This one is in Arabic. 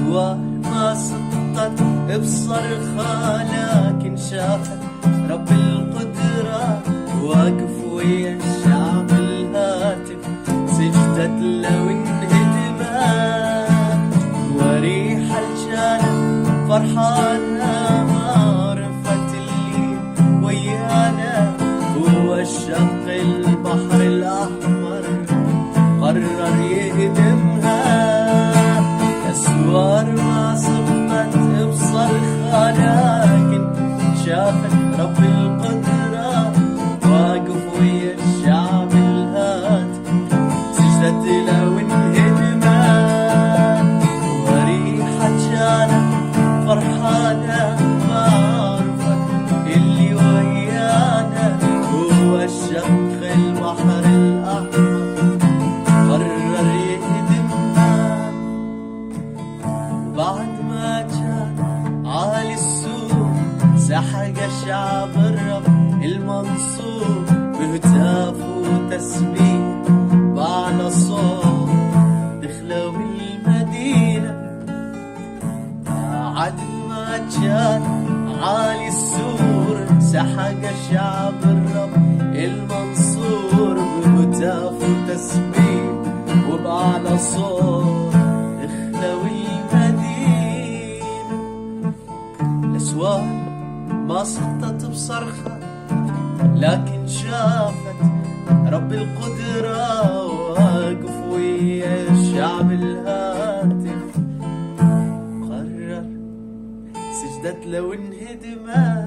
أسوار ما سقطت بصرخة، لكن شافت رب القدرة واقف ويا الشعب الهاتف، سجدت لو انهدمت وريح الجانب فرحانة، معرفة اللي ويانا هو الشق البحر الأحمر قرر يهدمها. أسوار ما سقطت بصرخة، لكن شافت رب القدرة واقف ويا الشعب الهاتف، سجدت لو انهدمت وريحة جانب فرحانة، معرفة اللي ويانا هو الشق البحر الأحمر قرر يهدمها. وبعد ما كان عالي السور سحق شعب الرب المنصور بهتاف وتسبيح بأعلى صوت، دخلوا المدينة بعد ما كان عالي السور سحق شعب الرب المنصور بهتاف وتسبيح وبأعلى صوت، دخلوا المدينة. الأسوار ما سقطت بصرخة، لكن شافت رب القدرة واقف ويا الشعب الهاتف، قرر سجدت لو انهدمت